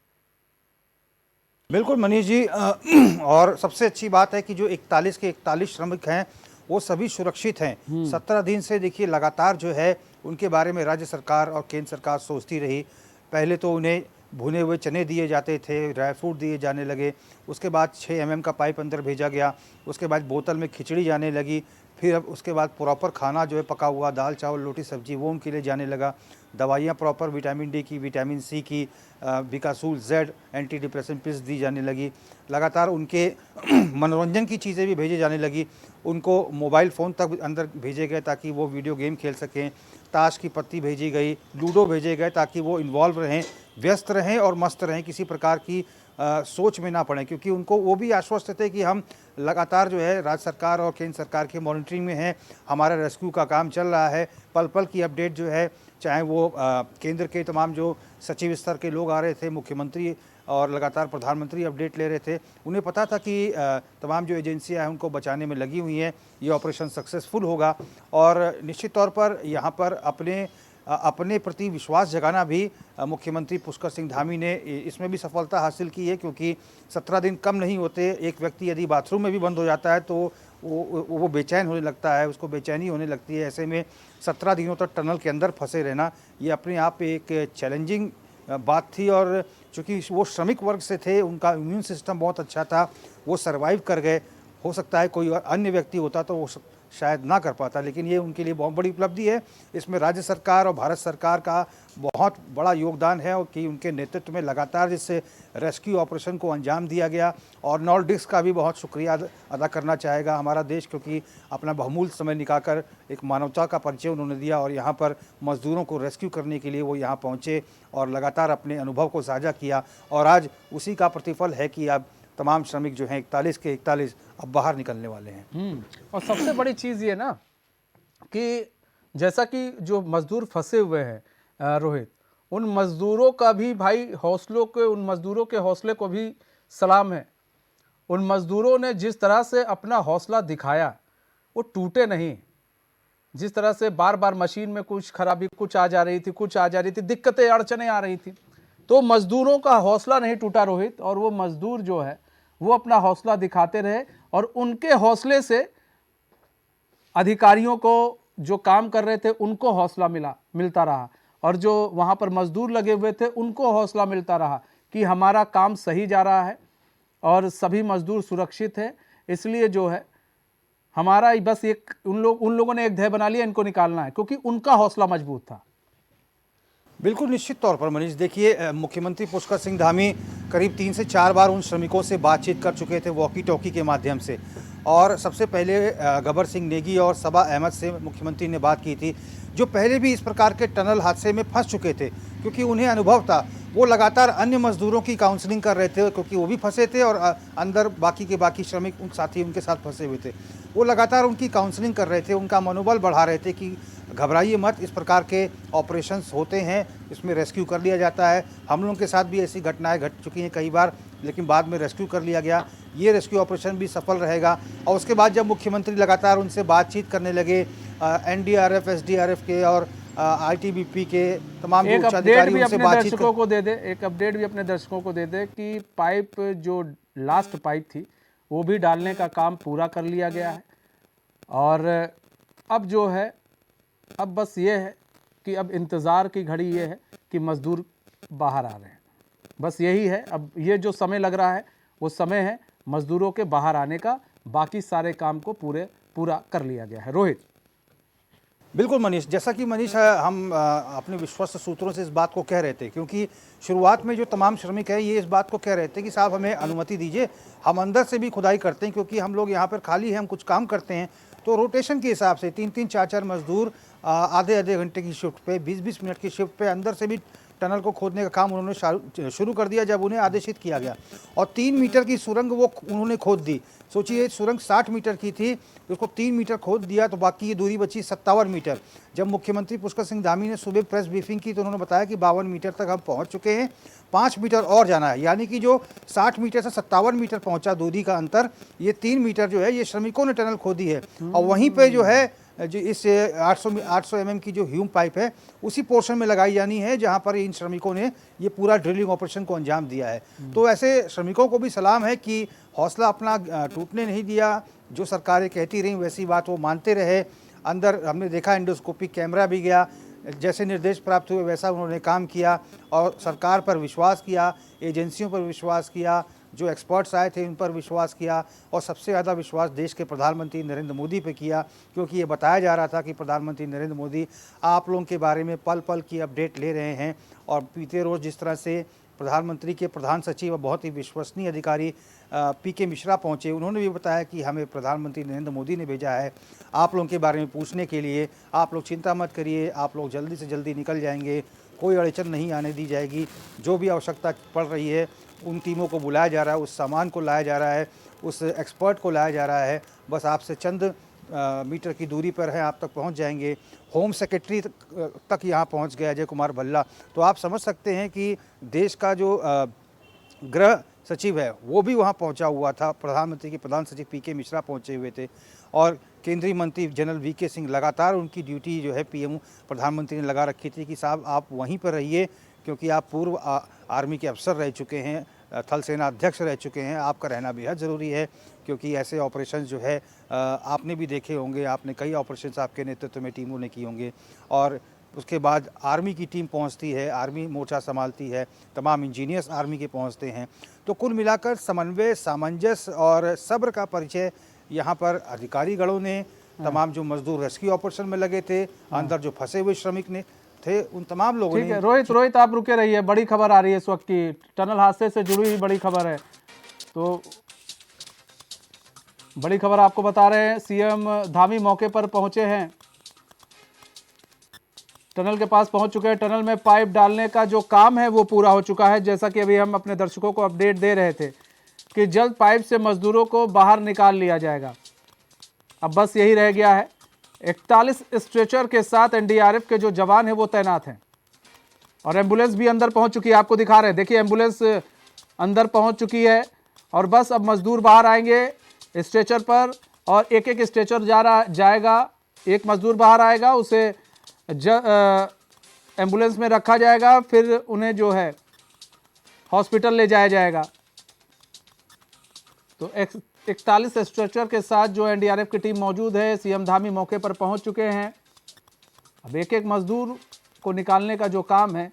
बिल्कुल मनीष जी, और सबसे अच्छी बात है कि जो 41 के 41 श्रमिक हैं वो सभी सुरक्षित हैं। 17 दिन से देखिए लगातार जो है उनके बारे में राज्य सरकार और केंद्र सरकार सोचती रही। पहले तो उन्हें भुने हुए चने दिए जाते थे, ड्राई फ्रूट दिए जाने लगे। उसके बाद 6 mm का पाइप अंदर भेजा गया। उसके बाद बोतल में खिचड़ी जाने लगी। फिर अब उसके बाद प्रॉपर खाना जो है पका हुआ दाल चावल रोटी सब्जी वो उनके लिए जाने लगा। दवाइयाँ प्रॉपर विटामिन डी की, विटामिन सी की, विकासूल जेड, एंटी डिप्रेशन पिल्स दी जाने लगी। लगातार उनके मनोरंजन की चीज़ें भी भेजी जाने लगी। उनको मोबाइल फ़ोन तक अंदर भेजे गए ताकि वो वीडियो गेम खेल सकें। ताश की पत्ती भेजी गई, लूडो भेजे गए ताकि वो इन्वॉल्व रहें, व्यस्त रहें और मस्त रहें, किसी प्रकार की सोच में ना पड़ें, क्योंकि उनको वो भी आश्वस्त थे कि हम लगातार जो है राज्य सरकार और केंद्र सरकार के मॉनिटरिंग में हैं, हमारा रेस्क्यू का काम चल रहा है। पल पल की अपडेट जो है, चाहे वो केंद्र के तमाम जो सचिव स्तर के लोग आ रहे थे, मुख्यमंत्री और लगातार प्रधानमंत्री अपडेट ले रहे थे। उन्हें पता था कि तमाम जो एजेंसियां हैं उनको बचाने में लगी हुई हैं, ये ऑपरेशन सक्सेसफुल होगा। और निश्चित तौर पर यहाँ पर अपने प्रति विश्वास जगाना भी मुख्यमंत्री पुष्कर सिंह धामी ने इसमें भी सफलता हासिल की है, क्योंकि 17 दिन कम नहीं होते। एक व्यक्ति यदि बाथरूम में भी बंद हो जाता है तो वो बेचैन होने लगता है, उसको बेचैनी होने लगती है। ऐसे में 17 दिनों तक टनल के अंदर फंसे रहना ये अपने आप एक चैलेंजिंग बात थी। और चूँकि वो श्रमिक वर्ग से थे, उनका इम्यून सिस्टम बहुत अच्छा था, वो सर्वाइव कर गए। हो सकता है कोई अन्य व्यक्ति होता तो वो शायद ना कर पाता, लेकिन ये उनके लिए बहुत बड़ी उपलब्धि है। इसमें राज्य सरकार और भारत सरकार का बहुत बड़ा योगदान है, और कि उनके नेतृत्व में लगातार इस रेस्क्यू ऑपरेशन को अंजाम दिया गया। और नॉर्डिक्स का भी बहुत शुक्रिया अदा करना चाहेगा हमारा देश, क्योंकि अपना बहुमूल्य समय निकालकर एक मानवता का परिचय उन्होंने दिया और यहाँ पर मजदूरों को रेस्क्यू करने के लिए वो यहाँ पहुँचे और लगातार अपने अनुभव को साझा किया। और आज उसी का प्रतिफल है कि अब तमाम श्रमिक जो हैं 41 के 41 अब बाहर निकलने वाले हैं। और सबसे बड़ी चीज़ ये ना कि जैसा कि जो मजदूर फंसे हुए हैं रोहित, उन मजदूरों का भी भाई उन मजदूरों के हौसले को भी सलाम है। उन मजदूरों ने जिस तरह से अपना हौसला दिखाया वो टूटे नहीं। जिस तरह से बार बार मशीन में कुछ खराबी कुछ आ जा रही थी, दिक्कतें अड़चने आ रही थी, तो मजदूरों का हौसला नहीं टूटा रोहित। और वो मजदूर जो है वो अपना हौसला दिखाते रहे, और उनके हौसले से अधिकारियों को जो काम कर रहे थे उनको हौसला मिलता रहा, और जो वहाँ पर मजदूर लगे हुए थे उनको हौसला मिलता रहा कि हमारा काम सही जा रहा है और सभी मजदूर सुरक्षित है। इसलिए जो है हमारा बस एक उन लोगों ने एक ध्येय बना लिया, इनको निकालना है, क्योंकि उनका हौसला मजबूत था। बिल्कुल निश्चित तौर पर मनीष, देखिए मुख्यमंत्री पुष्कर सिंह धामी करीब 3 से 4 बार उन श्रमिकों से बातचीत कर चुके थे वॉकी टॉकी के माध्यम से। और सबसे पहले गबर सिंह नेगी और सबा अहमद से मुख्यमंत्री ने बात की थी, जो पहले भी इस प्रकार के टनल हादसे में फंस चुके थे, क्योंकि उन्हें अनुभव था। वो लगातार अन्य मजदूरों की काउंसलिंग कर रहे थे, क्योंकि वो भी फंसे थे और अंदर बाकी श्रमिक साथी उनके साथ फंसे हुए थे। वो लगातार उनकी काउंसलिंग कर रहे थे, उनका मनोबल बढ़ा रहे थे कि घबराइए मत, इस प्रकार के ऑपरेशंस होते हैं, इसमें रेस्क्यू कर लिया जाता है। हम लोगों के साथ भी ऐसी घटनाएं घट चुकी हैं कई बार, लेकिन बाद में रेस्क्यू कर लिया गया। ये रेस्क्यू ऑपरेशन भी सफल रहेगा। और उसके बाद जब मुख्यमंत्री लगातार उनसे बातचीत करने लगे, एनडीआरएफ, एसडीआरएफ के और आईटीबीपी के तमाम एक उच्च अपडेट अधिकारी भी उनसे अपने बातचीत दर्शकों को दे दे एक अपडेट भी अपने दर्शकों को दे दे कि पाइप जो लास्ट पाइप थी वो भी डालने का काम पूरा कर लिया गया है। और अब जो है अब बस ये है कि अब इंतज़ार की घड़ी ये है कि मज़दूर बाहर आ रहे हैं, बस यही है। अब ये जो समय लग रहा है वो समय है मज़दूरों के बाहर आने का, बाकी सारे काम को पूरा कर लिया गया है। रोहित। बिल्कुल मनीष, जैसा कि मनीष हम अपने विश्वस्त सूत्रों से इस बात को कह रहे थे, क्योंकि शुरुआत में जो तमाम श्रमिक हैं ये इस बात को कह रहे थे कि साहब हमें अनुमति दीजिए, हम अंदर से भी खुदाई करते हैं, क्योंकि हम लोग यहाँ पर खाली हैं, हम कुछ काम करते हैं। तो रोटेशन के हिसाब से 3-3, 4-4 मजदूर आधे घंटे की शिफ्ट पे, 20-20 मिनट की शिफ्ट पे अंदर से भी टनल को खोदने का काम उन्होंने शुरू कर दिया जब उन्हें आदेशित किया गया। और 3 मीटर की सुरंग वो उन्होंने खोद दी। सोचिए सुरंग 60 मीटर की थी, उसको 3 मीटर खोद दिया, तो बाकी ये दूरी बची 57 मीटर। जब मुख्यमंत्री पुष्कर सिंह धामी ने सुबह प्रेस ब्रीफिंग की तो उन्होंने बताया कि 52 मीटर तक हम पहुँच चुके हैं, 5 मीटर और जाना है। यानी कि जो 60 मीटर से 57 मीटर पहुँचा दूरी का अंतर, ये 3 मीटर जो है ये श्रमिकों ने टनल खोदी है। और वहीं पर जो है जो इस 800 mm की जो ह्यूम पाइप है उसी पोर्शन में लगाई जानी है जहां पर इन श्रमिकों ने ये पूरा ड्रिलिंग ऑपरेशन को अंजाम दिया है। तो ऐसे श्रमिकों को भी सलाम है कि हौसला अपना टूटने नहीं दिया, जो सरकारें कहती रहीं वैसी बात वो मानते रहे। अंदर हमने देखा एंडोस्कोपिक कैमरा भी गया, जैसे निर्देश प्राप्त हुए वैसा उन्होंने काम किया और सरकार पर विश्वास किया, एजेंसियों पर विश्वास किया, जो एक्सपर्ट्स आए थे उन पर विश्वास किया और सबसे ज़्यादा विश्वास देश के प्रधानमंत्री नरेंद्र मोदी पे किया, क्योंकि ये बताया जा रहा था कि प्रधानमंत्री नरेंद्र मोदी आप लोगों के बारे में पल पल की अपडेट ले रहे हैं। और बीते रोज़ जिस तरह से प्रधानमंत्री के प्रधान सचिव और बहुत ही विश्वसनीय अधिकारी पीके मिश्रा पहुंचे, उन्होंने भी बताया कि हमें प्रधानमंत्री नरेंद्र मोदी ने भेजा है आप लोगों के बारे में पूछने के लिए, आप लोग चिंता मत करिए, आप लोग जल्दी से जल्दी निकल जाएंगे, कोई अड़चन नहीं आने दी जाएगी, जो भी आवश्यकता पड़ रही है उन टीमों को बुलाया जा रहा है, उस सामान को लाया जा रहा है, उस एक्सपर्ट को लाया जा रहा है, बस आपसे चंद मीटर की दूरी पर है, आप तक पहुंच जाएंगे। होम सेक्रेटरी तक यहाँ पहुंच गया अजय कुमार भल्ला। तो आप समझ सकते हैं कि देश का जो गृह सचिव है वो भी वहाँ पहुँचा हुआ था, प्रधानमंत्री के प्रधान सचिव पीके मिश्रा पहुँचे हुए थे और केंद्रीय मंत्री जनरल वीके सिंह लगातार उनकी ड्यूटी जो है पीएम प्रधानमंत्री ने लगा रखी थी कि साहब आप वहीं पर रहिए, क्योंकि आप पूर्व आर्मी के अफसर रह चुके हैं, थल सेना अध्यक्ष रह चुके हैं, आपका रहना बेहद ज़रूरी है, क्योंकि ऐसे ऑपरेशन जो है आपने भी देखे होंगे, आपने कई ऑपरेशंस आपके नेतृत्व में टीमों ने किए होंगे। और उसके बाद आर्मी की टीम पहुंचती है, आर्मी मोर्चा संभालती है, तमाम इंजीनियर्स आर्मी के पहुंचते हैं। तो कुल मिलाकर समन्वय, सामंजस्य और सब्र का परिचय यहाँ पर अधिकारीगणों ने, तमाम जो मजदूर रेस्क्यू ऑपरेशन में लगे थे, अंदर जो फंसे हुए श्रमिक ने थे, उन तमाम लोगों ने। रोहित आप रुके रहिए, बड़ी खबर आ रही है इस वक्त की, टनल हादसे से जुड़ी हुई बड़ी खबर है। तो बड़ी खबर आपको बता रहे हैं, सीएम धामी मौके पर पहुंचे हैं, टनल के पास पहुंच चुके हैं। टनल में पाइप डालने का जो काम है वो पूरा हो चुका है, जैसा कि अभी हम अपने दर्शकों को अपडेट दे रहे थे कि जल्द पाइप से मजदूरों को बाहर निकाल लिया जाएगा। अब बस यही रह गया है। 41 स्ट्रेचर के साथ एनडीआरएफ के जो जवान हैं वो तैनात हैं और एम्बुलेंस भी अंदर पहुंच चुकी है, आपको दिखा रहे हैं, देखिए एम्बुलेंस अंदर पहुंच चुकी है और बस अब मजदूर बाहर आएंगे स्ट्रेचर पर और एक एक स्ट्रेचर जाएगा, एक मजदूर बाहर आएगा, उसे एम्बुलेंस में रखा जाएगा, फिर उन्हें जो है हॉस्पिटल ले जाया जाएगा। तो 41 स्ट्रेचर के साथ जो एनडीआरएफ की टीम मौजूद है, सीएम धामी मौके पर पहुंच चुके हैं। अब एक एक मजदूर को निकालने का जो काम है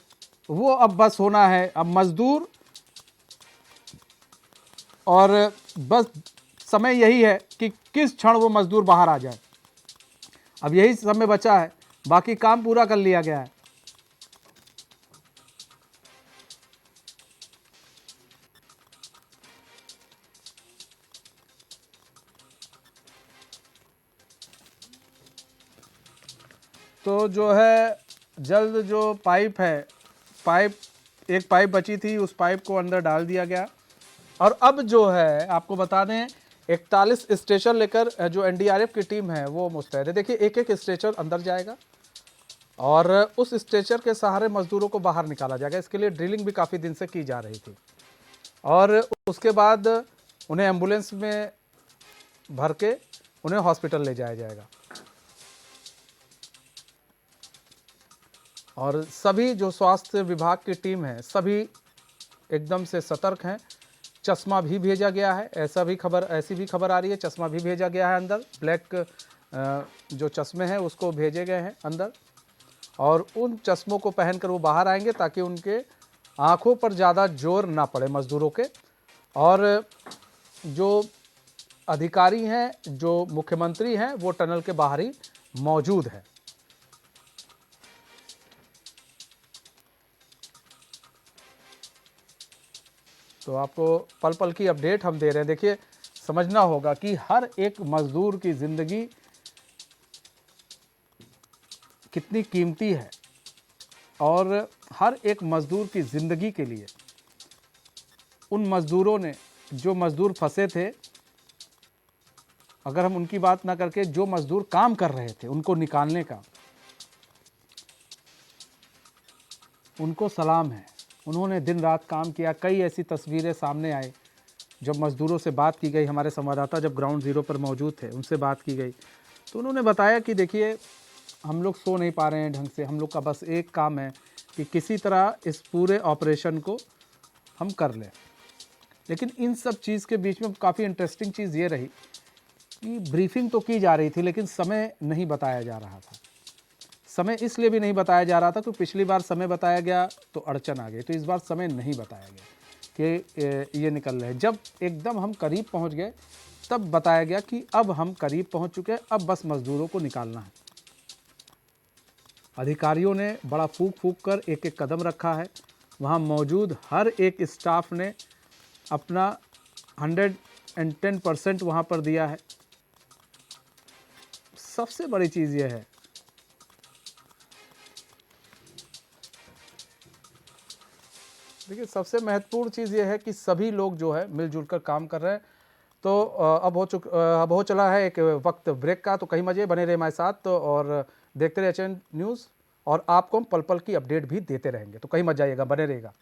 वो अब बस होना है। अब मजदूर और बस समय यही है कि किस क्षण वो मजदूर बाहर आ जाए, अब यही समय बचा है, बाकी काम पूरा कर लिया गया है। तो जो है जल्द जो पाइप है, एक पाइप बची थी, उस पाइप को अंदर डाल दिया गया और अब जो है आपको बता दें 41 स्ट्रेचर लेकर जो एनडीआरएफ की टीम है वो मुस्तैद है। देखिए एक एक स्ट्रेचर अंदर जाएगा और उस स्ट्रेचर के सहारे मजदूरों को बाहर निकाला जाएगा। इसके लिए ड्रिलिंग भी काफ़ी दिन से की जा रही थी और उसके बाद उन्हें एम्बुलेंस में भर के उन्हें हॉस्पिटल ले जाया जाएगा। और सभी जो स्वास्थ्य विभाग की टीम है सभी एकदम से सतर्क हैं। चश्मा भी भेजा गया है, ऐसी भी खबर आ रही है, चश्मा भी भेजा गया है अंदर, ब्लैक जो चश्मे हैं उसको भेजे गए हैं अंदर और उन चश्मों को पहनकर वो बाहर आएंगे ताकि उनके आंखों पर ज़्यादा जोर ना पड़े मजदूरों के। और जो अधिकारी हैं, जो मुख्यमंत्री हैं, वो टनल के बाहर ही मौजूद है। तो आपको पल पल की अपडेट हम दे रहे हैं। देखिए समझना होगा कि हर एक मजदूर की ज़िंदगी कितनी कीमती है और हर एक मजदूर की ज़िंदगी के लिए उन मजदूरों ने, जो मजदूर फंसे थे, अगर हम उनकी बात ना करके जो मजदूर काम कर रहे थे उनको निकालने का, उनको सलाम है। उन्होंने दिन रात काम किया। कई ऐसी तस्वीरें सामने आए जब मज़दूरों से बात की गई, हमारे संवाददाता जब ग्राउंड ज़ीरो पर मौजूद थे उनसे बात की गई तो उन्होंने बताया कि देखिए हम लोग सो नहीं पा रहे हैं ढंग से, हम लोग का बस एक काम है कि किसी तरह इस पूरे ऑपरेशन को हम कर लें। लेकिन इन सब चीज़ के बीच में काफ़ी इंटरेस्टिंग चीज़ ये रही कि ब्रीफिंग तो की जा रही थी लेकिन समय नहीं बताया जा रहा था। समय इसलिए भी नहीं बताया जा रहा था, तो पिछली बार समय बताया गया तो अड़चन आ गई, तो इस बार समय नहीं बताया गया कि ये निकल रहे हैं। जब एकदम हम करीब पहुंच गए तब बताया गया कि अब हम करीब पहुंच चुके हैं, अब बस मजदूरों को निकालना है। अधिकारियोयों ने बड़ा फूंक फूंक कर एक एक कदम रखा है। वहाँ मौजूद हर एक स्टाफ ने अपना 110% वहाँ पर दिया है। सबसे बड़ी चीज़ यह है देखिए, सबसे महत्वपूर्ण चीज़ ये है कि सभी लोग जो है मिलजुल कर काम कर रहे हैं। तो अब हो चला है एक वक्त ब्रेक का, तो कहीं मजे बने रहे हमारे साथ तो, और देखते रहे एचएन न्यूज़, और आपको हम पल पल की अपडेट भी देते रहेंगे, तो कहीं मत जाइएगा, बने रहेगा।